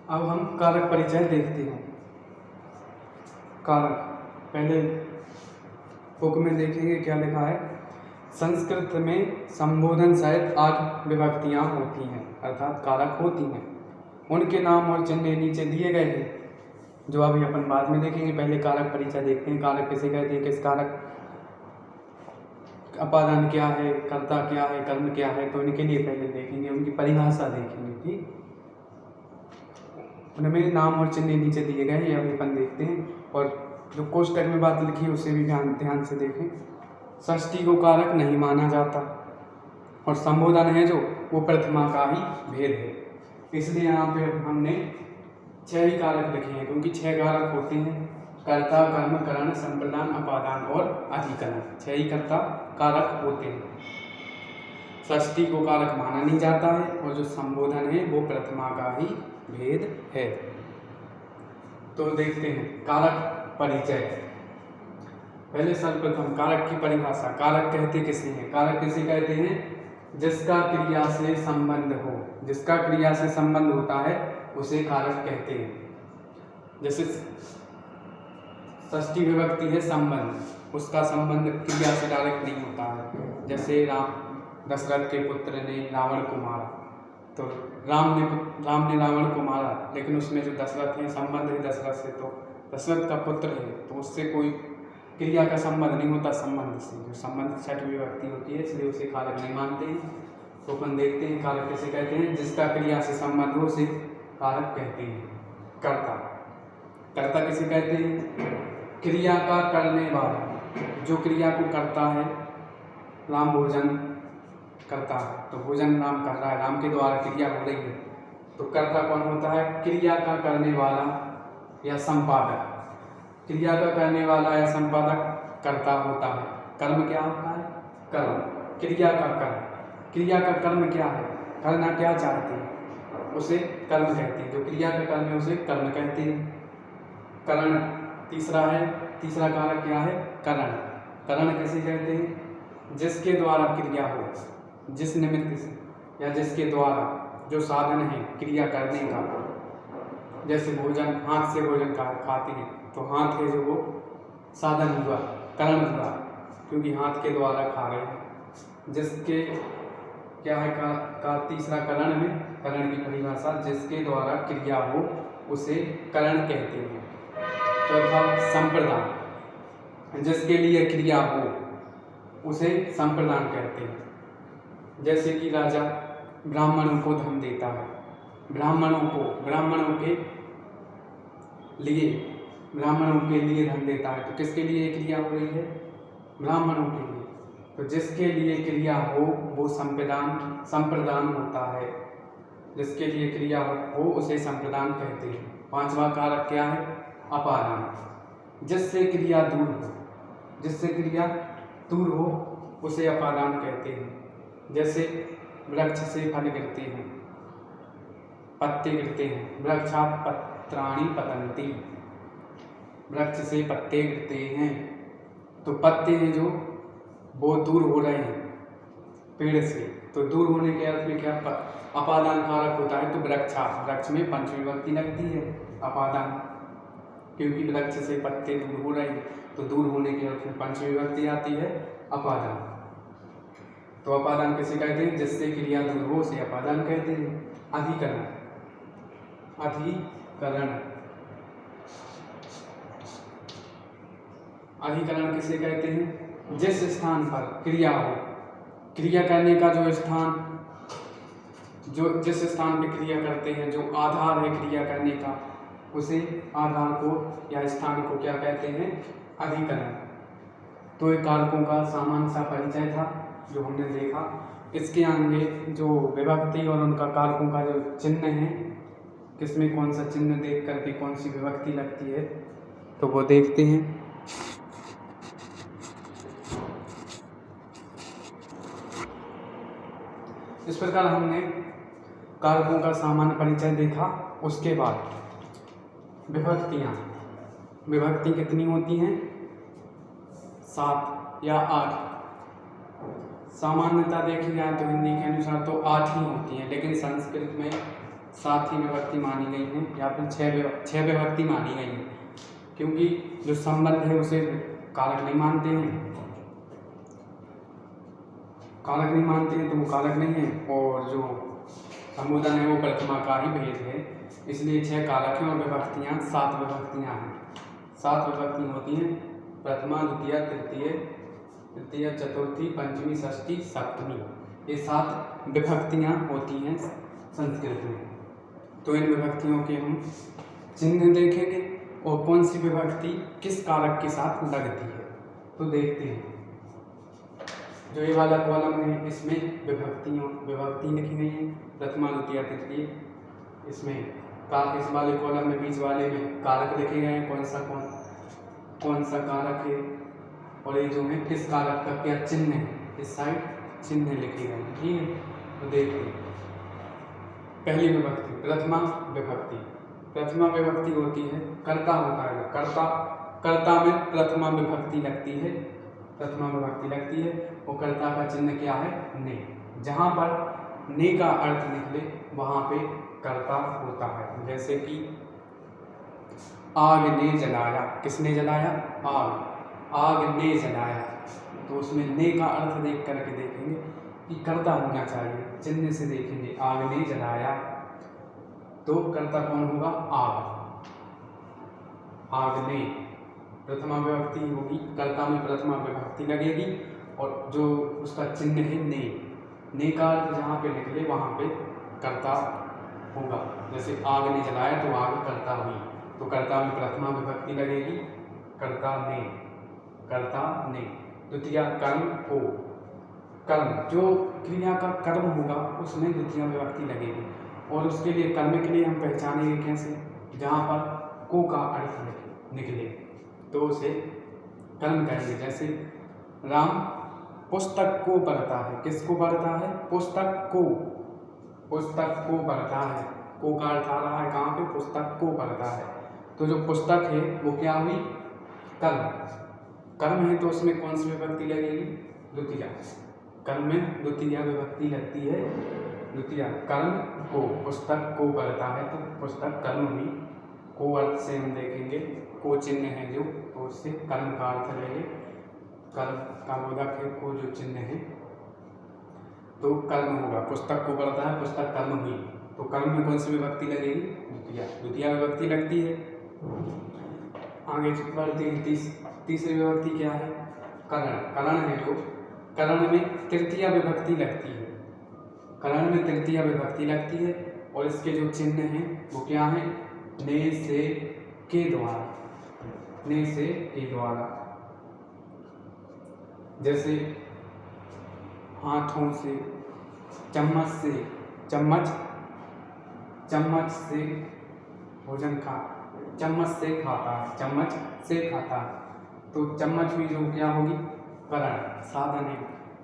अब हम कारक परिचय देखते हैं। कारक पहले बुक में देखेंगे क्या लिखा है। संस्कृत में संबोधन सहित 8 विभक्तियां होती हैं, अर्थात कारक होती हैं। उनके नाम और चिन्ह नीचे दिए गए हैं, जो अभी अपन बाद में देखेंगे। पहले कारक परिचय देखते हैं। कारक किसे कहते हैं, किस कारक अपादान क्या है, कर्ता क्या है, कर्म क्या है, तो इनके लिए पहले देखेंगे, उनकी परिभाषा देखेंगे। ठीक, उनमें नाम और चिन्ह नीचे दिए गए हैं, ये अभी अपन देखते हैं। और जो कोष्टक में बात लिखी है उसे भी ध्यान से देखें। षष्ठी को कारक नहीं माना जाता, और संबोधन है जो वो प्रथमा का ही भेद है, इसलिए यहाँ पे हमने 6 ही कारक लिखे हैं, क्योंकि 6 कारक होते हैं। कर्ता, कर्म, करण, संप्रदान, अपादान और अधिकरण, 6 ही कर्ता कारक होते हैं। षष्ठी को कारक माना नहीं जाता है, और जो संबोधन है वो प्रथमा का ही भेद है। तो देखते हैं कारक परिचय। पहले सर्वप्रथम कारक की परिभाषा। कारक कहते किसे हैं? कारक किसे कहते हैं? जिसका क्रिया से संबंध हो, जिसका क्रिया से संबंध होता है उसे कारक कहते हैं। जैसे षष्ठी विभक्ति है संबंध, उसका संबंध क्रिया से डायरेक्ट नहीं होता है। जैसे दशरथ के पुत्र ने रावण को मारा, तो राम ने रावण को मारा, लेकिन उसमें जो दशरथ है संबंध है दशरथ से, तो दशरथ का पुत्र है, तो उससे कोई क्रिया का संबंध नहीं होता। संबंध से जो संबंध छठी विभक्ति होती है, इसलिए उसे कारक नहीं मानते हैं। तो अपन देखते हैं कारक किसे कहते हैं। जिसका क्रिया से संबंध हो उसे कारक कहते हैं। कर्ता, कर्ता किसे कहते हैं? क्रिया का करने वाला, जो क्रिया को करता है। राम भोजन करता है, तो भोजन राम कर रहा है, राम के द्वारा क्रिया हो रही है, तो कर्ता कौन होता है? क्रिया का करने वाला या संपादक। क्रिया का करने वाला या संपादक कर्ता होता है। कर्म क्या होता है? कर्म, क्रिया का कर्म। क्रिया का कर्म क्या है? करना क्या चाहते हैं उसे कर्म कहते हैं। जो क्रिया का कर्म है उसे कर्म कहते हैं। करण तीसरा है। तीसरा कारक क्या है? करण। करण किसे कहते हैं? जिसके द्वारा क्रिया हो, जिस निमित्त से या जिसके द्वारा जो साधन है क्रिया करने का। जैसे भोजन, हाथ से भोजन खाते हैं, तो हाथ है जो वो साधन हुआ, करण हुआ, क्योंकि हाथ के द्वारा खा रहे हैं। जिसके क्या है का तीसरा करण में, करण की परिभाषा जिसके द्वारा क्रिया हो उसे करण कहते हैं। चौथा संप्रदान, जिसके लिए क्रिया हो उसे संप्रदान कहते हैं। जैसे कि राजा ब्राह्मणों को धन देता है, ब्राह्मणों के लिए धन देता है, तो किसके लिए क्रिया हो रही है? ब्राह्मणों के लिए। तो जिसके लिए क्रिया हो वो संप्रदान होता है। जिसके लिए क्रिया हो उसे संप्रदान कहते हैं। 5वां कारक क्या है? अपादान, जिससे क्रिया दूर हो, जिससे क्रिया दूर हो उसे अपादान कहते हैं। जैसे वृक्ष से फल गिरते हैं, पत्ते गिरते हैं, वृक्षात् पत्राणि पतन्ति, वृक्ष से पत्ते गिरते हैं, तो पत्ते हैं जो वो दूर हो रहे हैं पेड़ से, तो दूर होने के अर्थ में क्या अपादान कारक होता है? तो वृक्ष में पंचमी विभक्ति लगती है अपादान, क्योंकि वृक्ष से पत्ते दूर हो रहे हैं, तो दूर होने के अर्थ में पंचमी विभक्ति आती है अपादान। तो अपादान किसे कहते हैं? जिससे क्रिया दूर हो उसे अपादान कहते हैं। अधिकरण, अधिकरण किसे कहते हैं? जिस स्थान पर क्रिया हो, क्रिया करने का जो स्थान, जो जिस स्थान पे क्रिया करते हैं, जो आधार है क्रिया करने का, उसे आधार को या स्थान को क्या कहते हैं? अधिकरण। तो ये कारकों का सामान्य सा परिचय था जो हमने देखा। इसके आगे जो विभक्ति और उनका कारकों का जो चिन्ह है, किसमें कौन सा चिन्ह देख करके कौन सी विभक्ति लगती है, तो वो देखते हैं। इस प्रकार हमने कारकों का सामान्य परिचय देखा। उसके बाद विभक्ति कितनी होती हैं? 7 या 8। सामान्यता देखी जाए तो हिंदी के अनुसार तो 8 ही होती हैं, लेकिन संस्कृत में सात ही विभक्ति मानी गई हैं या फिर छह विभक्ति मानी गई हैं, क्योंकि जो संबंध है उसे कारक नहीं मानते हैं, तो वो कारक नहीं है, और जो संबोधन है वो प्रथमा का ही भेद है, इसलिए 6 कारक हैं और विभक्तियाँ 7 विभक्तियाँ हैं। 7 विभक्ति होती हैं, प्रथमा, द्वितीय, तृतीय, चतुर्थी, पंचमी, षष्ठी, सप्तमी, ये 7 विभक्तियाँ होती हैं संस्कृत में। तो इन विभक्तियों के हम चिन्ह देखेंगे और कौन सी विभक्ति किस कारक के साथ लगती है, तो देखते हैं। जो ये वाला कॉलम है इसमें विभक्ति लिखी गई है, प्रथमा, द्वितीय, तृतीय। इसमें इस वाले कॉलम में, बीच वाले में कारक लिखे गए हैं, कौन सा कारक है, और ये जो है किस कारक का क्या चिन्ह है, इस साइड चिन्ह लिखे गए हैं। ठीक है, तो देखते हैं। पहली विभक्ति प्रथमा विभक्ति। प्रथमा विभक्ति होती है, कर्ता होता है, कर्ता में प्रथमा विभक्ति लगती है, और कर्ता का चिन्ह क्या है, ने। जहाँ पर ने का अर्थ निकले वहाँ पे कर्ता होता है। जैसे कि आग ने जलाया, किसने जलाया, आग ने जलाया, तो उसमें ने का अर्थ देख करके देखेंगे कि कर्ता होना चाहिए, चिन्ह से देखेंगे आग ने जलाया, तो कर्ता कौन होगा, आग ने। प्रथमा विभक्ति होगी, कर्ता में प्रथमा विभक्ति लगेगी, और जो उसका चिन्ह है ने का अर्थ जहाँ पे निकले वहाँ पे कर्ता होगा। जैसे आग ने जलाया तो आग कर्ता हुई, तो कर्ता में प्रथमा विभक्ति लगेगी, कर्ता ने। द्वितीय कर्म, जो क्रिया का कर्म होगा उसमें द्वितीय विभक्ति लगेगी, और उसके लिए कर्म के लिए हम पहचानेंगे कैसे, जहाँ पर को का अर्थ निकले तो उसे कर्म कहेंगे। जैसे राम पुस्तक को पढ़ता है, किसको पढ़ता है, पुस्तक को पढ़ता है, को का अर्थ आ रहा है कहाँ पे, पुस्तक को पढ़ता है। तो जो पुस्तक है वो क्या हुई, कर्म है, तो उसमें कौन सी विभक्ति लगेगी, द्वितीय। कर्म में द्वितीय विभक्ति लगती है, द्वितीय। कर्म को, पुस्तक को पढ़ता है तो पुस्तक कर्म हुई, को अर्थ से हम देखेंगे, को चिन्ह है जो, तो उससे कर्म का अर्थ लेंगे, कर्म का बोधक है को जो चिन्ह है, तो कर्म होगा। पुस्तक को पढ़ता है, पुस्तक कर्म हुई, तो कर्म में कौन सी विभक्ति लगेगी, द्वितीय विभक्ति लगती है। आगे बढ़ते हैं, तीसरी विभक्ति क्या है, करण है, जो करण में तृतीय विभक्ति लगती है, और इसके जो चिन्ह हैं वो क्या है, ने से के द्वारा। जैसे हाथों से, चम्मच से भोजन चम्मच से खाता है, तो चम्मच भी जो क्या होगी, करण, साधन है,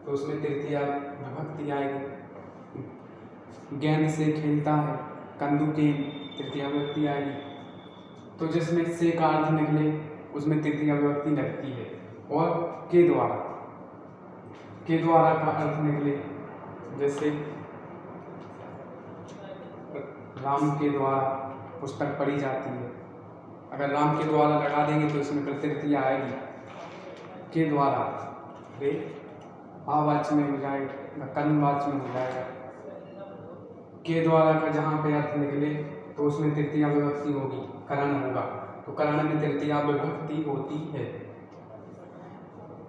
तो उसमें तृतीय विभक्ति आएगी। गेंद से खेलता है, कंदुकेन, तृतीय विभक्ति आएगी। तो जिसमें से का अर्थ निकले उसमें तृतीय विभक्ति लगती है। और के द्वारा का अर्थ निकले, जैसे राम के द्वारा पुस्तक पढ़ी जाती है, अगर राम के द्वारा लगा देंगे तो इसमें तृतीय आएगी, के द्वारा वे आवाच में हो जाएगा, कर्मवाच में हो जाएगा। के द्वारा का जहाँ पे अर्थ निकले तो उसमें तृतीय विभक्ति होगी, करण होगा, तो करण में तृतीय विभक्ति होती है।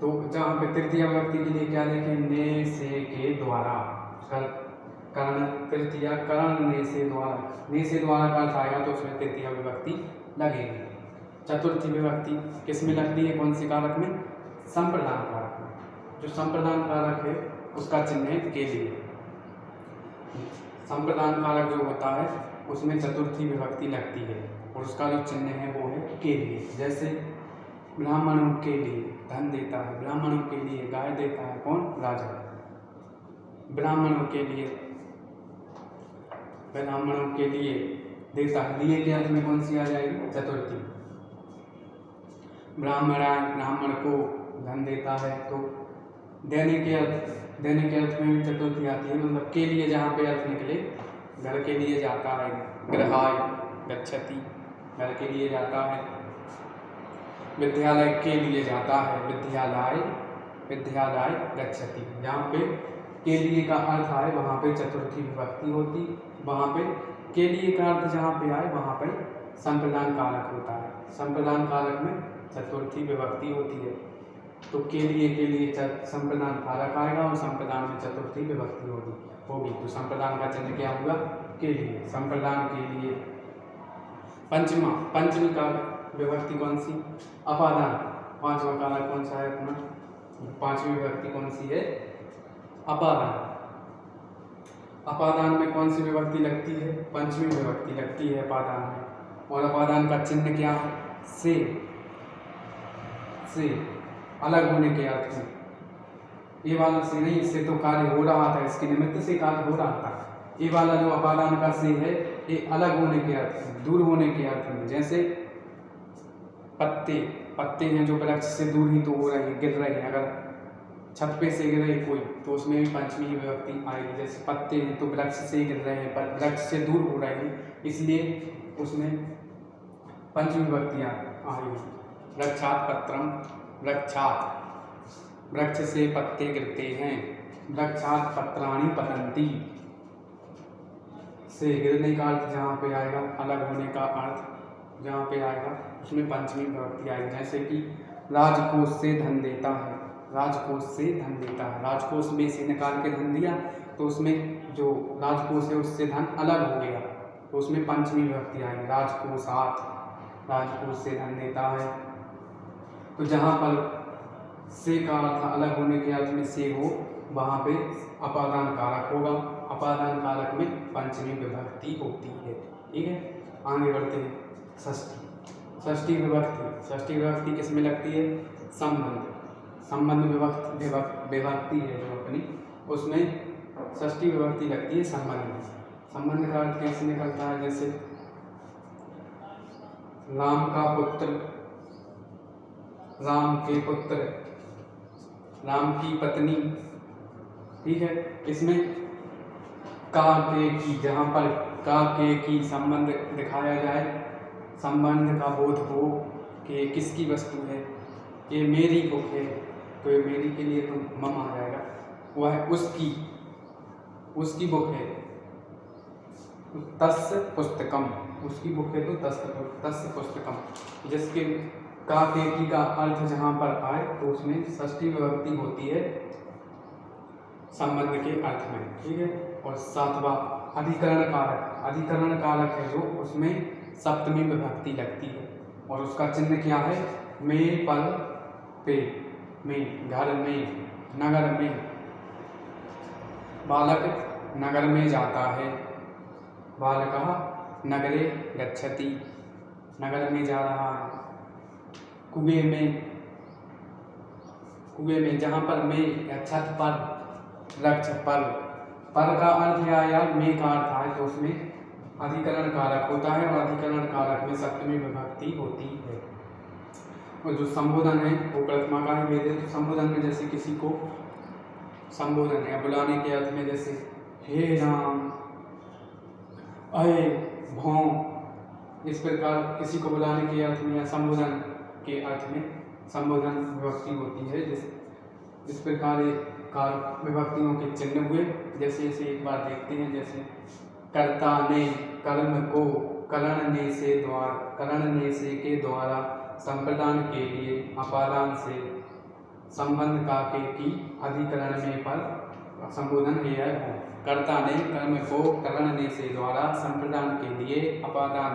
तो जहाँ पे तृतीय विभक्ति के लिए क्या देखें, ने से के द्वारा, करण तृतीय, करण ने से द्वारा का अर्थ आएगा तो उसमें तृतीय विभक्ति लगेगी। चतुर्थी विभक्ति किस में लगती है, कौन सी कारक में, संप्रदान कारक में। जो संप्रदान कारक है उसका चिन्ह है के लिए। संप्रदान कारक जो होता है उसमें चतुर्थी विभक्ति लगती है और उसका जो चिन्ह है वो है के लिए। जैसे ब्राह्मणों के लिए धन देता है, ब्राह्मणों के लिए गाय देता है, कौन, राजा। ब्राह्मणों के लिए देता है, लिए के अर्थ में कौन सी आ जाएगी, चतुर्थी। ब्राह्मण को धन देता है, तो देने के अर्थ में भी चतुर्थी आती है, मतलब के लिए जहाँ पे अर्थ निकले घर के लिए जाता है, गृहाय गच्छति, घर के लिए जाता है। विद्यालय के लिए जाता है, विद्यालय गच्छति। जहाँ पे के लिए का अर्थ आए वहाँ पे चतुर्थी विभक्ति होती, वहाँ पे के लिए का अर्थ जहाँ पे आए वहाँ पे संप्रदान कारक होता है। संप्रदान कारक में चतुर्थी विभक्ति होती है, तो के लिए संप्रदान कारक आएगा और संप्रदान में चतुर्थी विभक्ति होगी। तो संप्रदान का चिन्ह क्या होगा? के लिए, संप्रदान के लिए। पंचमी का विभक्ति कौन सी? अपादान। पांचवा कारक कौन सा है अपना? पांचवी विभक्ति कौन सी है? अपादान। अपादान में कौन सी विभक्ति लगती है? पंचमी विभक्ति लगती है अपादान में। और अपादान का चिन्ह क्या है? से अलग होने के अर्थ में। ये वाला से नहीं, इससे तो कार्य हो रहा था, इसके निमित्त से कार्य हो रहा था। ये वाला जो अपादान का से है ये अलग होने के अर्थ में, दूर होने के अर्थ में। जैसे पत्ते हैं जो वृक्ष से दूर ही तो हो रहे हैं, गिर रहे हैं। अगर छत पे से गिर रही कोई तो उसमें भी पंचमी विभक्ति आएगी। जैसे पत्ते हैं तो वृक्ष से गिर रहे हैं, पर वृक्ष से दूर हो रहे हैं, इसलिए उसमें पंचमी विभक्ति आएगी। वृक्षात पत्रम, वृक्ष से पत्ते गिरते हैं। वृक्षात पत्राणि पतन्ति, से गिरने का अर्थ जहाँ पे आएगा, अलग होने का अर्थ जहाँ पे आएगा उसमें पंचमी विभक्ति आएगी। जैसे कि राजकोष से धन देता है, राजकोष से धन देता है। राजकोष में से निकाल के धन दिया तो उसमें जो राजकोष है उससे धन अलग हो गया, तो उसमें पंचमी विभक्ति आएगी। राजकोषात, राजकोष से धन देता है। तो जहाँ पर से का अर्थ अलग होने के अर्थ में से हो वहाँ पे अपादान कारक होगा। अपादान कारक में पंचमी विभक्ति होती है। ठीक है, आगे बढ़ते हैं। षष्ठी विभक्ति किस में लगती है? संबंध विभक्ति है जो अपनी, उसमें षष्ठी विभक्ति लगती है संबंध में। संबंध का अर्थ कैसे निकलता है? जैसे राम का पुत्र, राम के पुत्र, राम की पत्नी। ठीक है, इसमें का के की, जहाँ पर का के की संबंध दिखाया जाए, संबंध का बोध हो कि किसकी वस्तु है, ये मेरी बुक है, तो ये मेरी के लिए तो मम आ जाएगा, वह उसकी बुक है। तस्य पुस्तकम, उसकी बुक है तो तस्य पुस्तकम। जिसके का के की का अर्थ जहाँ पर आए तो उसमें षष्ठी विभक्ति होती है संबंध के अर्थ में। ठीक है, और सातवां अधिकरण कारक है जो, उसमें सप्तमी विभक्ति लगती है और उसका चिन्ह क्या है? में, पल, पे, में, घर में, नगर में। बालक नगर में जाता है, बालकः नगरे गच्छति, नगर में जा रहा है। कुएं में, जहाँ पर में या छत पर, वृक्ष पर का अर्थ या में का अर्थ आए तो उसमें अधिकरण कारक होता है और अधिकरण कारक में सप्तमी विभक्ति होती है। और जो संबोधन है वो प्रथमा का ही भेद है। तो संबोधन में जैसे किसी को संबोधन या बुलाने के अर्थ में, जैसे हे राम, अये भौं, इस प्रकार किसी को बुलाने के अर्थ में या संबोधन के अर्थ में संबोधन विभक्ति होती है। इस प्रकार कार विभक्तियों के चिन्ह हुए। जैसे इसे एक बार देखते हैं। जैसे कर्ता ने कर्म को करणने से के द्वारा संप्रदान के लिए अपादान से संबंध का के की अधिकरण में पर संबोधन है हो। कर्ता ने कर्म को करणने से द्वारा संप्रदान के लिए अपादान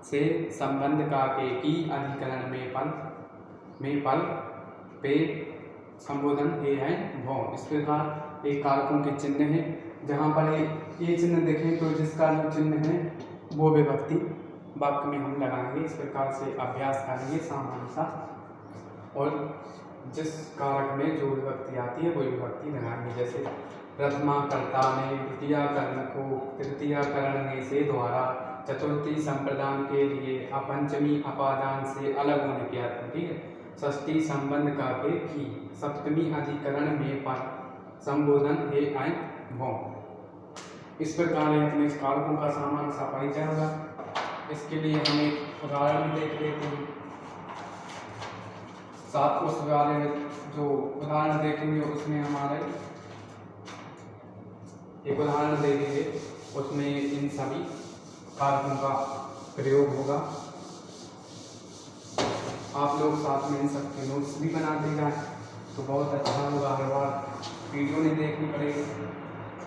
से संबंध का के की अधिकरण में पल पे संबोधन है भौ। इस प्रकार एक कारकों के चिन्ह है। जहाँ पर ये चिन्ह देखें तो जिसका जो चिन्ह है वो विभक्ति वाक्य में हम लगाएंगे। इस प्रकार से अभ्यास करेंगे सामान्य सा, और जिस कारक में जो विभक्ति आती है वही विभक्ति लगाएंगे। जैसे प्रथमा कर्ता ने, द्वितीया कर्म को तृतीया करणने से द्वारा, चतुर्थी संप्रदान के लिए, अपंचमी अपादान से अलग होने के अर्थ। ठीक है, षष्ठी संबंध का के की, सप्तमी अधिकरण में पर संबोधन हे आय भौ। इस प्रकार ये अपने कारकों का सामान्य सा परिचय होगा। इसके लिए हम एक उदाहरण भी देख लेते हैं। साथ उस वाले जो उदाहरण देखेंगे उसमें हमारे एक उदाहरण दे दीजिए, उसमें इन सभी कारकों का प्रयोग होगा। आप लोग साथ में इन सबके नोट्स भी बनाते जाएं तो बहुत अच्छा होगा। हर बार वीडियो नहीं देखनी पड़ेगी,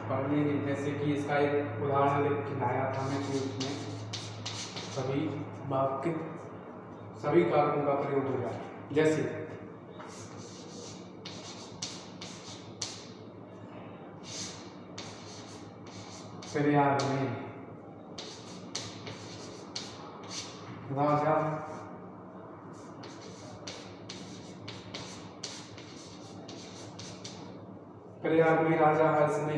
पढ़ने की। जैसे कि इसका एक उदाहरण लिख के लाया था मैं कि उसमें सभी वाक्य सभी कारकों का प्रयोग हो जाए। जैसे प्रयाग में राजा हर्ष ने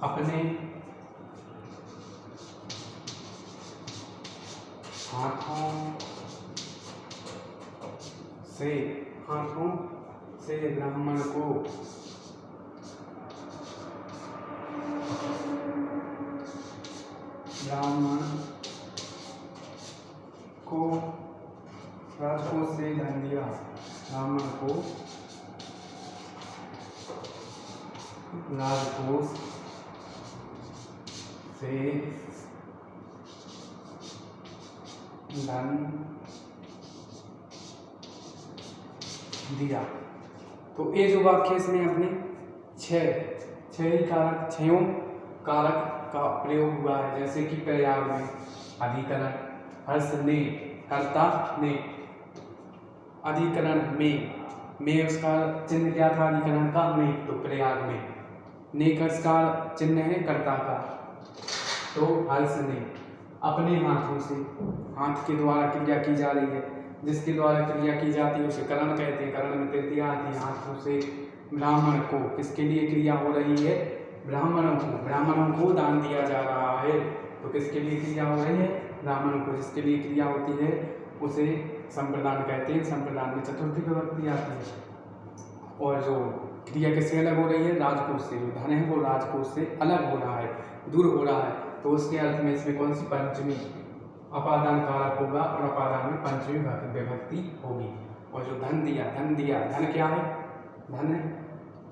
अपने हाथों से ब्राह्मण को राजकोष से धन दिया। ब्राह्मण को राजकोष से धन दिया। तो ये जो वाक्य इसमें अपने छयों कारक का प्रयोग हुआ है। जैसे कि प्रयाग में अधिकरण, हर्ष ने कर्ता ने, अधिकरण में उसका चिन्ह क्या था अधिकरण का में, तो प्रयाग में ने का इसका चिन्ह है कर्ता का। तो हर्ष ने अपने हाथों से, हाथ के द्वारा क्रिया की जा रही है, जिसके द्वारा क्रिया की जाती है उसे करण कहते हैं। करण में तृतीया आती है। हाथों से ब्राह्मण को, किसके लिए क्रिया हो रही है, ब्राह्मणों को दान दिया जा रहा है। तो किसके लिए क्रिया हो रही है, ब्राह्मणों को। जिसके लिए क्रिया होती है उसे संप्रदान कहते हैं। संप्रदान में चतुर्थी विभक्ति आती है। और जो क्रिया किससे अलग हो रही है, राजकोष से। जो धन है वो राजकोष से अलग हो रहा है, दूर हो रहा है। तो उसके अर्थ में इसमें कौन सी पंचमी अपादान कारक होगा और अपादान में पंचमी विभक्ति होगी। और जो धन दिया, धन क्या है, धन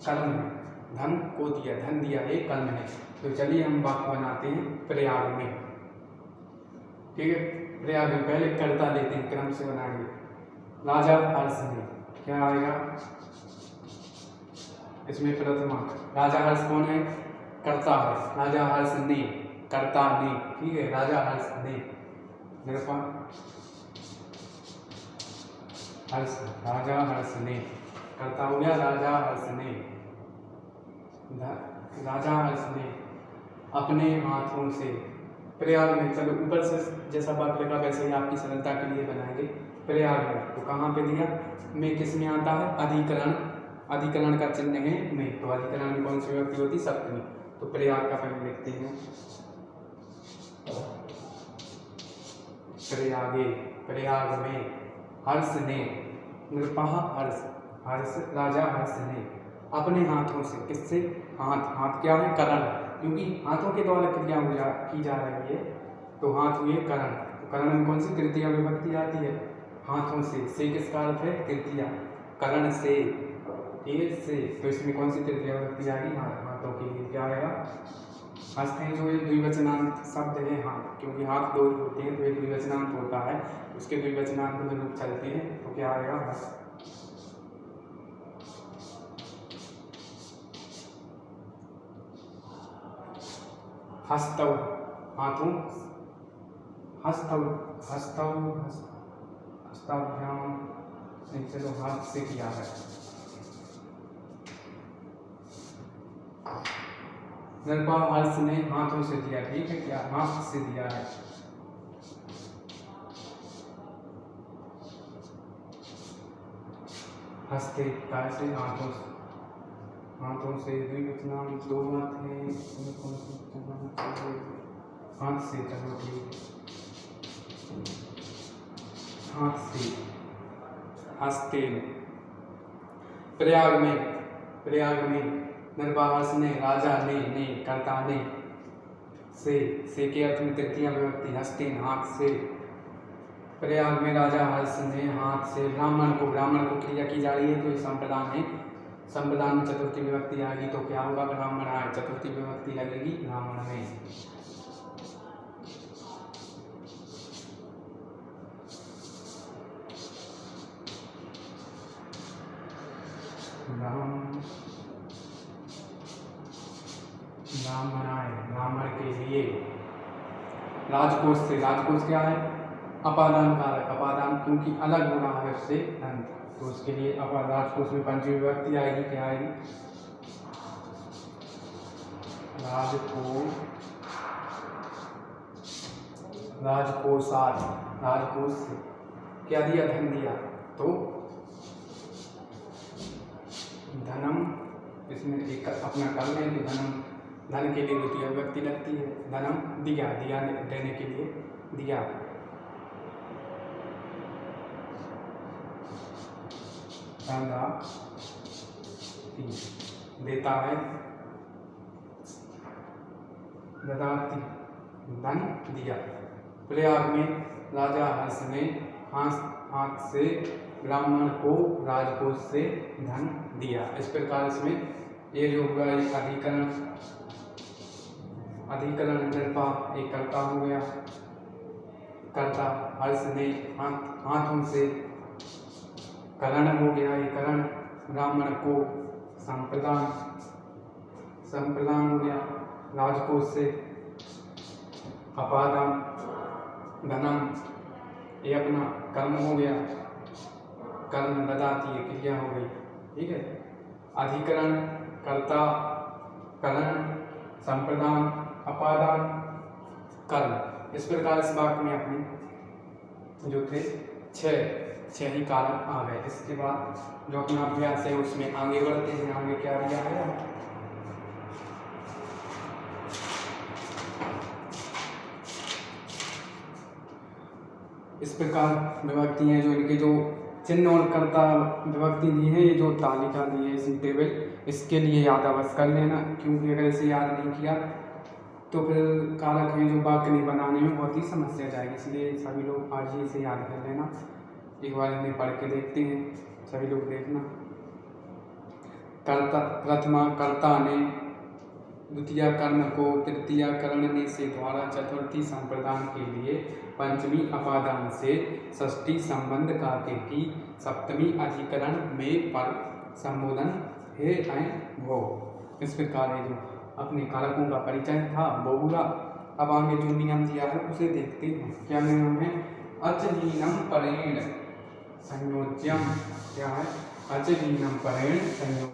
कर्म है, धन को दिया, धन दिया एक कर्म है। तो चलिए हम वाक्य बनाते हैं प्रयाग में। ठीक है, प्रयाग में पहले कर्ता लेते हैं, क्रम से बनाएंगे। राजा हर्ष ने, क्या आएगा इसमें प्रथमा। राजा हर्ष कौन है, कर्ता है। राजा हर्ष ने, कर्ता ने, ठीक है, राजा हर्ष ने, राजा हर्ष ने, कर्ता हो गया राजा हर्ष ने। राजा हर्ष ने अपने हाथों से, प्रयाग में, चलो ऊपर से जैसा वाक्य लगा वैसे ही आपकी सरलता के लिए बनाएंगे। प्रयाग में तो कहाँ पे दिया, में किस में आता है, अधिकरण, अधिकरण का चिन्ह है में। तो अधिकरण में कौन सी विभक्ति होती, सप्तमी। तो प्रयाग का पहले लिखते हैं प्रयागे, प्रयाग में हर्ष ने, नृपः हर्ष राजा हर्ष ने अपने हाथों से, किससे, हाथ क्या है, करण, क्योंकि हाथों के द्वारा क्रिया की जा रही है। तो हाथ हुए करण। तो करण में कौन सी तृतीया विभक्ति आती है, हाथों से किसका अर्थ है, तृतीया, करण से, ठीक है, से। तो इसमें कौन सी तृतीया विभक्ति आएगी, हाथों के लिए क्या आएगा, हंसते हैं। जो ये द्विवचनांत शब्द है हाथ, क्योंकि हाथ दो ही होते हैं तो एक द्विवचनांत होता है, उसके द्विवचनांत में रूप चलते हैं। तो क्या आएगा, हस्तव, हाथों, हस्ताभ्याम, नहीं चलो हाथ से किया है। नृपः हर्ष ने हाथों से दिया, ठीक है, क्या हाथ से दिया है। हस्ते कैसे, हाथों से द्विवचनांत दो हाथ है, हाथ से, चलो ठीक, हाथ से हस्तेन। प्रयाग में निर्वाहस ने, राजा ने, कर्ता ने, से के अर्थ में तृतीय विभक्ति, हस्तेन हाथ से। प्रयाग में राजा हर्ष ने हाथ से ब्राह्मण को क्रिया की जा रही है, तो ये संप्रदान है। संप्रदान में चतुर्थी विभक्ति आएगी तो क्या होगा, ब्राह्मण आए, चतुर्थी विभक्ति लगेगी ब्राह्मण में। ब्राह्मण के लिए। राजकोष से, राजकोष क्या है, अपादान कारक, अपादान क्योंकि अलग हो रहा है उससे धन, तो उसके लिए राजकोष में पंचमी विभक्ति आएगी, क्या आएगी, राजकोषात, राजकोष से क्या दिया, धन दिया, तो धनम, इसमें एक अपना कर लें तो धन के लिए द्वितीय विभक्ति लगती है, धनम दिया, देने के लिए दिया। देता है, ददाति धन दिया। प्रयाग में राजा हर्ष ने हाथ से ब्राह्मण को राजकोष से धन दिया। इस प्रकार इसमें ये जो हुआ एक अधिकरण निर्पा एक कर्ता हो गया, कर्ता हर्ष ने हाथों से, करण हो गया, ये करण, ब्राह्मण को संप्रदान हो गया, राजकोष से, अपादान धनम, ये अपना कर्म हो गया, कर्म ददाती है क्रिया हो गई, ठीक है। अधिकरण, कर्ता, करण, संप्रदान, अपादान, कर्म। इस प्रकार इस वाक्य में अपने जो थे छह ही कारक आ गए। इसके बाद जो अपना अभ्यास है उसमें आगे बढ़ते हैं। आगे क्या दिया है, इस प्रकार विभक्ति हैं जो इनके जो चिन्ह और कर्ता विभक्ति दी है, ये जो तालिका दी है इसी टेबल, इसके लिए याद अवश्य कर लेना, क्योंकि अगर इसे याद नहीं किया तो फिर कारक हैं जो वाक्य नहीं बनाने में बहुत ही समस्या जाएगी। इसलिए सभी लोग आज ही इसे याद कर लेना। एक बार इन्हें पढ़ के देखते हैं, सभी लोग देखना। कर्ता, प्रथमा कर्ता ने, द्वितीय कर्ण को, तृतीय करणने से द्वारा, चतुर्थी संप्रदान के लिए, पंचमी अपादान से, षष्ठी संबंध कार्य की, सप्तमी अधिकरण में पर संबोधन हे हैं वो। इस प्रकार है जो अपने कारकों का परिचय था वो हुआ। अब आगे जो नियम दिया है उसे देखते हैं। क्या नियम है, अचलीनम परेण संयोज्यम, क्या है, अचलीनम परेण संयोज्यम।